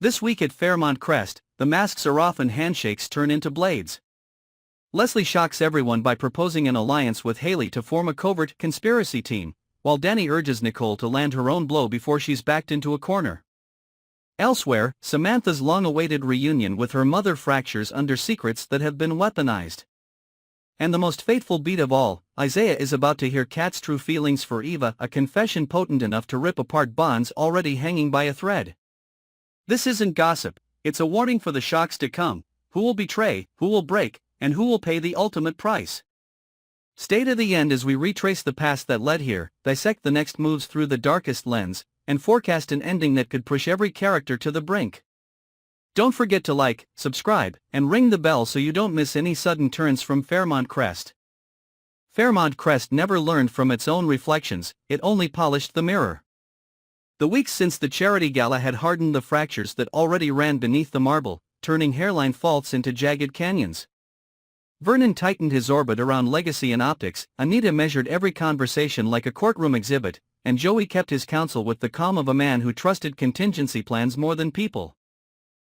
This week at Fairmont Crest, the masks are off and handshakes turn into blades. Leslie shocks everyone by proposing an alliance with Hayley to form a covert conspiracy team, while Danny urges Nicole to land her own blow before she's backed into a corner. Elsewhere, Samantha's long-awaited reunion with her mother fractures under secrets that have been weaponized. And the most fateful beat of all, Isaiah is about to hear Kat's true feelings for Eva, a confession potent enough to rip apart bonds already hanging by a thread. This isn't gossip, it's a warning for the shocks to come: who will betray, who will break, and who will pay the ultimate price. Stay to the end as we retrace the past that led here, dissect the next moves through the darkest lens, and forecast an ending that could push every character to the brink. Don't forget to like, subscribe, and ring the bell so you don't miss any sudden turns from Fairmont Crest. Fairmont Crest never learned from its own reflections, it only polished the mirror. The weeks since the charity gala had hardened the fractures that already ran beneath the marble, turning hairline faults into jagged canyons. Vernon tightened his orbit around legacy and optics, Anita measured every conversation like a courtroom exhibit, and Joey kept his counsel with the calm of a man who trusted contingency plans more than people.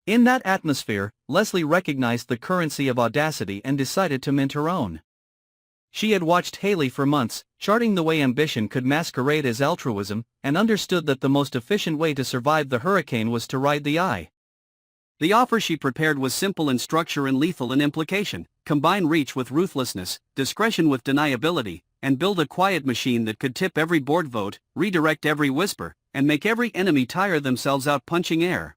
In that atmosphere, Leslie recognized the currency of audacity and decided to mint her own. She had watched Hayley for months, charting the way ambition could masquerade as altruism, and understood that the most efficient way to survive the hurricane was to ride the eye. The offer she prepared was simple in structure and lethal in implication: combine reach with ruthlessness, discretion with deniability, and build a quiet machine that could tip every board vote, redirect every whisper, and make every enemy tire themselves out punching air.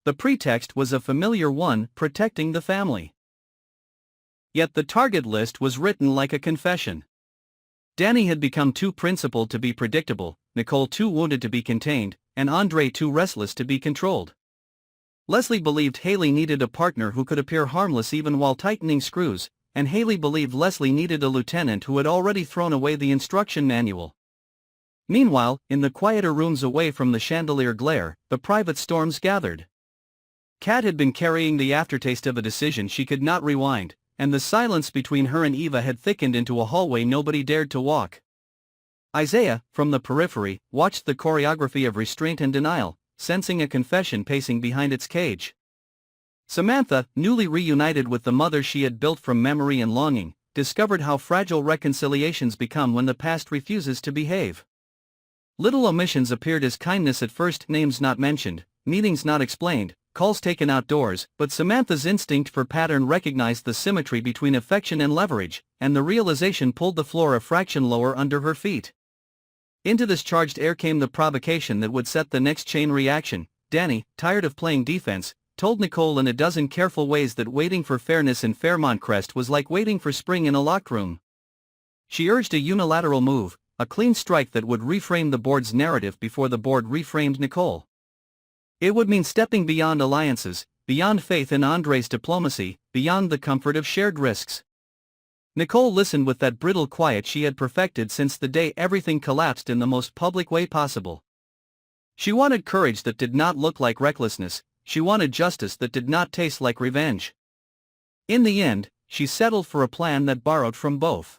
The pretext was a familiar one: protecting the family. Yet the target list was written like a confession. Danny had become too principled to be predictable, Nicole too wounded to be contained, and Andre too restless to be controlled. Leslie believed Hayley needed a partner who could appear harmless even while tightening screws, and Hayley believed Leslie needed a lieutenant who had already thrown away the instruction manual. Meanwhile, in the quieter rooms away from the chandelier glare, the private storms gathered. Kat had been carrying the aftertaste of a decision she could not rewind, and the silence between her and Eva had thickened into a hallway nobody dared to walk. Isaiah, from the periphery, watched the choreography of restraint and denial, sensing a confession pacing behind its cage. Samantha, newly reunited with the mother she had built from memory and longing, discovered how fragile reconciliations become when the past refuses to behave. Little omissions appeared as kindness at first: names not mentioned, meetings not explained, calls taken outdoors, but Samantha's instinct for pattern recognized the symmetry between affection and leverage, and the realization pulled the floor a fraction lower under her feet. Into this charged air came the provocation that would set the next chain reaction. Danny, tired of playing defense, told Nicole in a dozen careful ways that waiting for fairness in Fairmont Crest was like waiting for spring in a locked room. She urged a unilateral move, a clean strike that would reframe the board's narrative before the board reframed Nicole. It would mean stepping beyond alliances, beyond faith in Andre's diplomacy, beyond the comfort of shared risks. Nicole listened with that brittle quiet she had perfected since the day everything collapsed in the most public way possible. She wanted courage that did not look like recklessness, she wanted justice that did not taste like revenge. In the end, she settled for a plan that borrowed from both.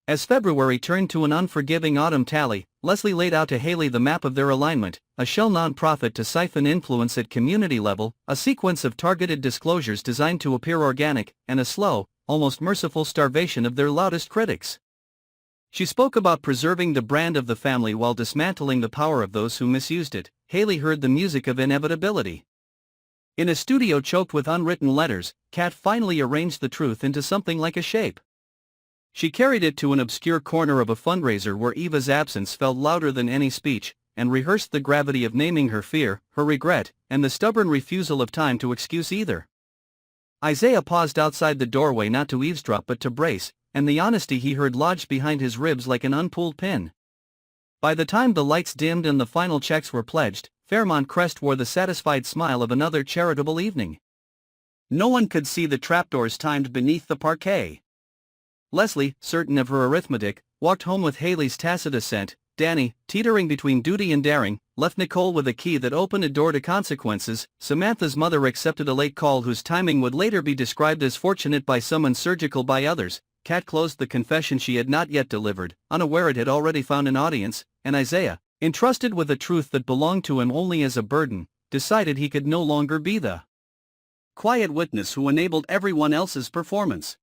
As February turned to an unforgiving autumn tally, Leslie laid out to Hayley the map of their alignment: a shell nonprofit to siphon influence at community level, a sequence of targeted disclosures designed to appear organic, and a slow, almost merciful starvation of their loudest critics. She spoke about preserving the brand of the family while dismantling the power of those who misused it. Hayley heard the music of inevitability. In a studio choked with unwritten letters, Kat finally arranged the truth into something like a shape. She carried it to an obscure corner of a fundraiser where Eva's absence felt louder than any speech, and rehearsed the gravity of naming her fear, her regret, and the stubborn refusal of time to excuse either. Isaiah paused outside the doorway not to eavesdrop but to brace, and the honesty he heard lodged behind his ribs like an unpulled pin. By the time the lights dimmed and the final checks were pledged, Fairmont Crest wore the satisfied smile of another charitable evening. No one could see the trapdoors timed beneath the parquet. Leslie, certain of her arithmetic, walked home with Hayley's tacit assent. Danny, teetering between duty and daring, left Nicole with a key that opened a door to consequences. Samantha's mother accepted a late call whose timing would later be described as fortunate by some and surgical by others. Kat closed the confession she had not yet delivered, unaware it had already found an audience, and Isaiah, entrusted with a truth that belonged to him only as a burden, decided he could no longer be the quiet witness who enabled everyone else's performance.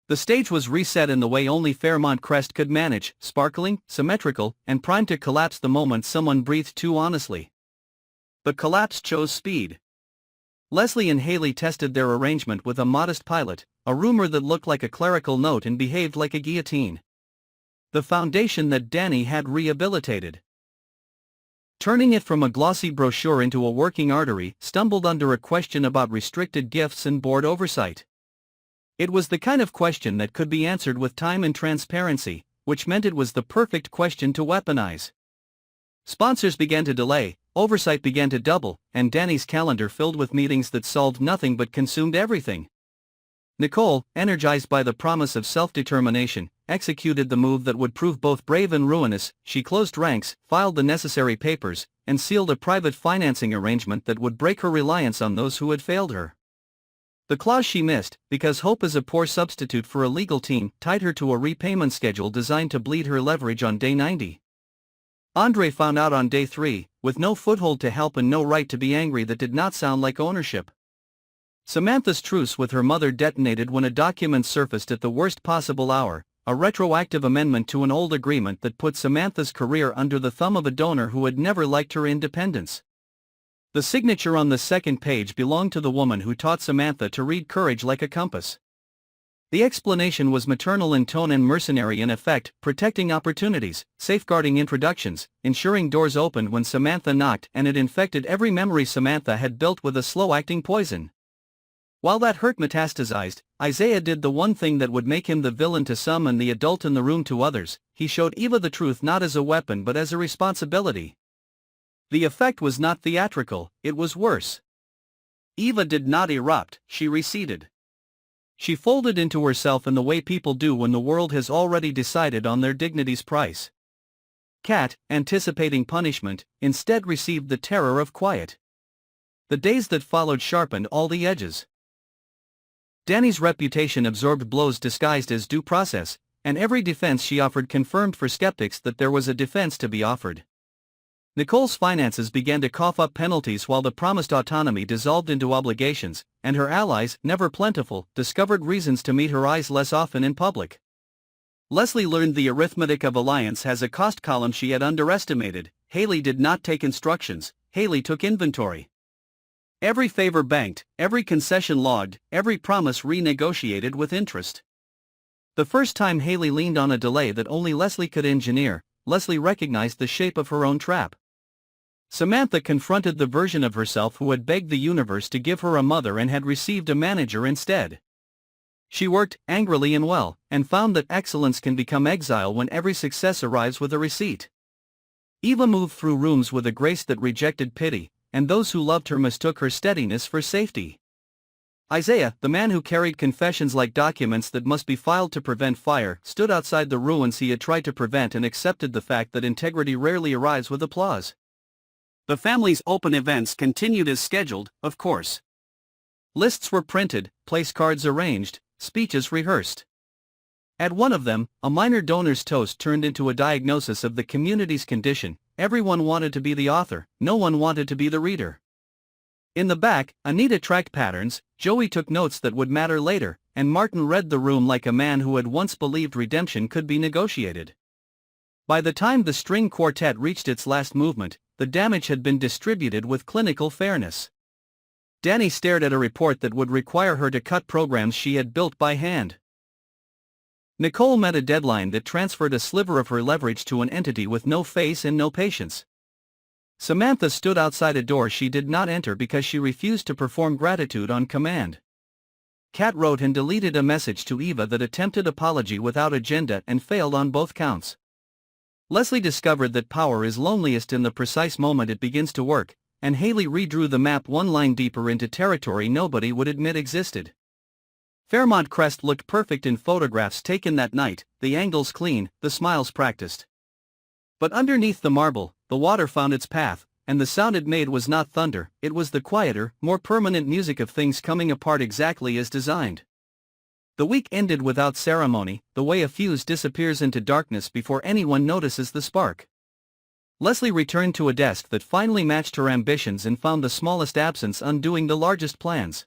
The stage was reset in the way only Fairmont Crest could manage, sparkling, symmetrical, and primed to collapse the moment someone breathed too honestly. The collapse chose speed. Leslie and Hayley tested their arrangement with a modest pilot, a rumor that looked like a clerical note and behaved like a guillotine. The foundation that Danny had rehabilitated. Turning it from a glossy brochure into a working artery, stumbled under a question about restricted gifts and board oversight. It was the kind of question that could be answered with time and transparency, which meant it was the perfect question to weaponize. Sponsors began to delay, oversight began to double, and Danny's calendar filled with meetings that solved nothing but consumed everything. Nicole, energized by the promise of self-determination, executed the move that would prove both brave and ruinous. She closed ranks, filed the necessary papers, and sealed a private financing arrangement that would break her reliance on those who had failed her. The clause she missed, because hope is a poor substitute for a legal team, tied her to a repayment schedule designed to bleed her leverage on day 90. Andre found out on day 3, with no foothold to help and no right to be angry. That did not sound like ownership. Samantha's truce with her mother detonated when a document surfaced at the worst possible hour, a retroactive amendment to an old agreement that put Samantha's career under the thumb of a donor who had never liked her independence. The signature on the second page belonged to the woman who taught Samantha to read courage like a compass. The explanation was maternal in tone and mercenary in effect, protecting opportunities, safeguarding introductions, ensuring doors opened when Samantha knocked, and it infected every memory Samantha had built with a slow-acting poison. While that hurt metastasized, Isaiah did the one thing that would make him the villain to some and the adult in the room to others. He showed Eva the truth not as a weapon but as a responsibility. The effect was not theatrical, it was worse. Eva did not erupt, she receded. She folded into herself in the way people do when the world has already decided on their dignity's price. Kat, anticipating punishment, instead received the terror of quiet. The days that followed sharpened all the edges. Danny's reputation absorbed blows disguised as due process, and every defense she offered confirmed for skeptics that there was a defense to be offered. Nicole's finances began to cough up penalties while the promised autonomy dissolved into obligations, and her allies, never plentiful, discovered reasons to meet her eyes less often in public. Leslie learned the arithmetic of alliance has a cost column she had underestimated. Hayley did not take instructions, Hayley took inventory. Every favor banked, every concession logged, every promise renegotiated with interest. The first time Hayley leaned on a delay that only Leslie could engineer, Leslie recognized the shape of her own trap. Samantha confronted the version of herself who had begged the universe to give her a mother and had received a manager instead. She worked, angrily and well, and found that excellence can become exile when every success arrives with a receipt. Eva moved through rooms with a grace that rejected pity, and those who loved her mistook her steadiness for safety. Isaiah, the man who carried confessions like documents that must be filed to prevent fire, stood outside the ruins he had tried to prevent and accepted the fact that integrity rarely arrives with applause. The family's open events continued as scheduled, of course. Lists were printed, place cards arranged, speeches rehearsed. At one of them, a minor donor's toast turned into a diagnosis of the community's condition. Everyone wanted to be the author, no one wanted to be the reader. In the back, Anita tracked patterns, Joey took notes that would matter later, and Martin read the room like a man who had once believed redemption could be negotiated. By the time the string quartet reached its last movement, the damage had been distributed with clinical fairness. Danny stared at a report that would require her to cut programs she had built by hand. Nicole met a deadline that transferred a sliver of her leverage to an entity with no face and no patience. Samantha stood outside a door she did not enter because she refused to perform gratitude on command. Kat wrote and deleted a message to Eva that attempted apology without agenda and failed on both counts. Leslie discovered that power is loneliest in the precise moment it begins to work, and Hayley redrew the map one line deeper into territory nobody would admit existed. Fairmont Crest looked perfect in photographs taken that night, the angles clean, the smiles practiced. But underneath the marble, the water found its path, and the sound it made was not thunder, it was the quieter, more permanent music of things coming apart exactly as designed. The week ended without ceremony, the way a fuse disappears into darkness before anyone notices the spark. Leslie returned to a desk that finally matched her ambitions and found the smallest absence undoing the largest plans.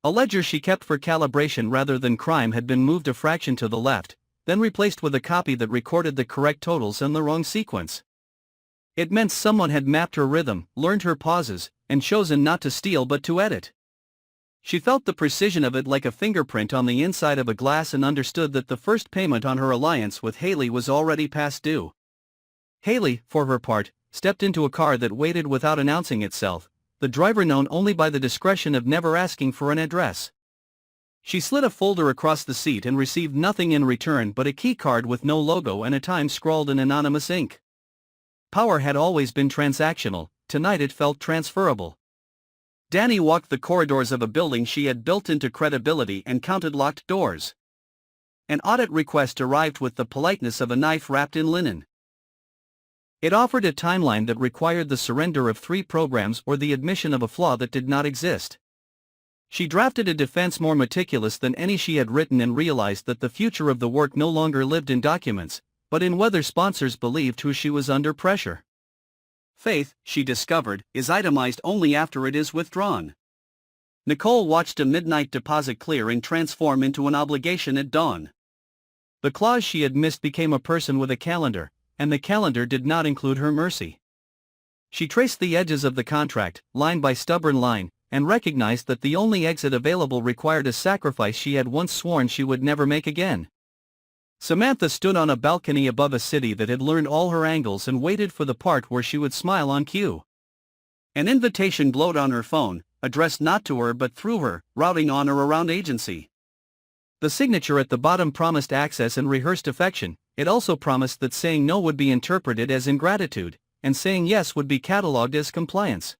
A ledger she kept for calibration rather than crime had been moved a fraction to the left, then replaced with a copy that recorded the correct totals in the wrong sequence. It meant someone had mapped her rhythm, learned her pauses, and chosen not to steal but to edit. She felt the precision of it like a fingerprint on the inside of a glass and understood that the first payment on her alliance with Hayley was already past due. Hayley, for her part, stepped into a car that waited without announcing itself, the driver known only by the discretion of never asking for an address. She slid a folder across the seat and received nothing in return but a key card with no logo and a time scrawled in anonymous ink. Power had always been transactional, tonight it felt transferable. Danny walked the corridors of a building she had built into credibility and counted locked doors. An audit request arrived with the politeness of a knife wrapped in linen. It offered a timeline that required the surrender of 3 programs or the admission of a flaw that did not exist. She drafted a defense more meticulous than any she had written and realized that the future of the work no longer lived in documents, but in whether sponsors believed who she was under pressure. Faith, she discovered, is itemized only after it is withdrawn. Nicole watched a midnight deposit clear and transform into an obligation at dawn. The clause she had missed became a person with a calendar, and the calendar did not include her mercy. She traced the edges of the contract, line by stubborn line, and recognized that the only exit available required a sacrifice she had once sworn she would never make again. Samantha stood on a balcony above a city that had learned all her angles and waited for the part where she would smile on cue. An invitation glowed on her phone, addressed not to her but through her, routing on or around agency. The signature at the bottom promised access and rehearsed affection. It also promised that saying no would be interpreted as ingratitude, and saying yes would be catalogued as compliance.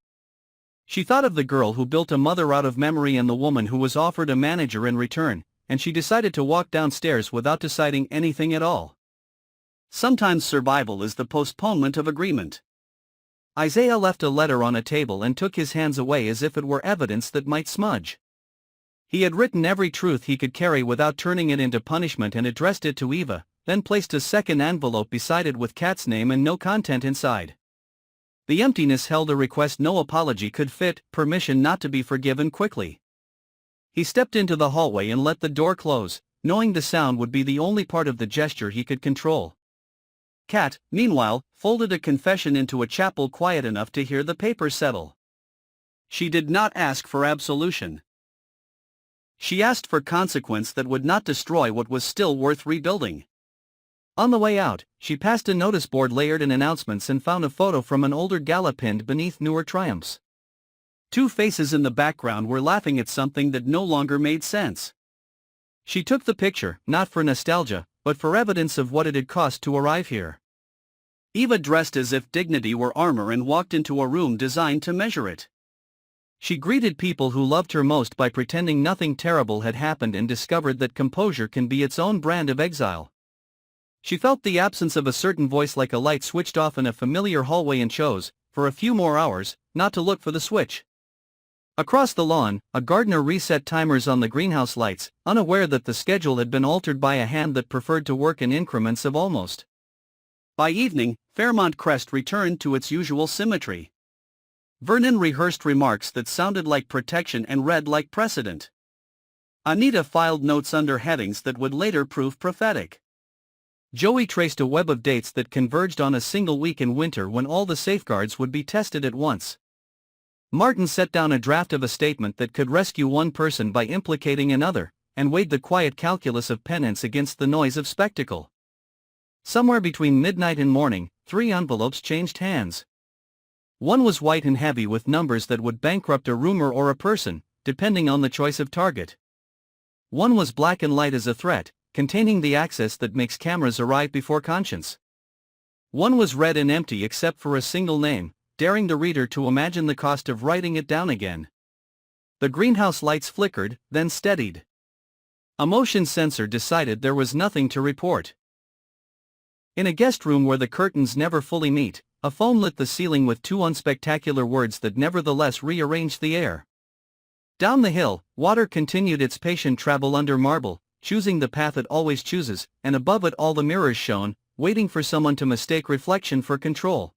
She thought of the girl who built a mother out of memory and the woman who was offered a manager in return, and she decided to walk downstairs without deciding anything at all. Sometimes survival is the postponement of agreement. Isaiah left a letter on a table and took his hands away as if it were evidence that might smudge. He had written every truth he could carry without turning it into punishment and addressed it to Eva, then placed a second envelope beside it with Kat's name and no content inside. The emptiness held a request no apology could fit, permission not to be forgiven quickly. He stepped into the hallway and let the door close, knowing the sound would be the only part of the gesture he could control. Kat, meanwhile, folded a confession into a chapel quiet enough to hear the papers settle. She did not ask for absolution. She asked for consequence that would not destroy what was still worth rebuilding. On the way out, she passed a notice board layered in announcements and found a photo from an older gala pinned beneath newer triumphs. 2 faces in the background were laughing at something that no longer made sense. She took the picture, not for nostalgia, but for evidence of what it had cost to arrive here. Eva dressed as if dignity were armor and walked into a room designed to measure it. She greeted people who loved her most by pretending nothing terrible had happened and discovered that composure can be its own brand of exile. She felt the absence of a certain voice like a light switched off in a familiar hallway and chose, for a few more hours, not to look for the switch. Across the lawn, a gardener reset timers on the greenhouse lights, unaware that the schedule had been altered by a hand that preferred to work in increments of almost. By evening, Fairmont Crest returned to its usual symmetry. Vernon rehearsed remarks that sounded like protection and read like precedent. Anita filed notes under headings that would later prove prophetic. Joey traced a web of dates that converged on a single week in winter when all the safeguards would be tested at once. Martin set down a draft of a statement that could rescue one person by implicating another, and weighed the quiet calculus of penance against the noise of spectacle. Somewhere between midnight and morning, 3 envelopes changed hands. One was white and heavy with numbers that would bankrupt a rumor or a person, depending on the choice of target. One was black and light as a threat, containing the access that makes cameras arrive before conscience. One was red and empty except for a single name, daring the reader to imagine the cost of writing it down again. The greenhouse lights flickered, then steadied. A motion sensor decided there was nothing to report. In a guest room where the curtains never fully meet, a phone lit the ceiling with 2 unspectacular words that nevertheless rearranged the air. Down the hill, water continued its patient travel under marble, choosing the path it always chooses, and above it all the mirrors shone, waiting for someone to mistake reflection for control.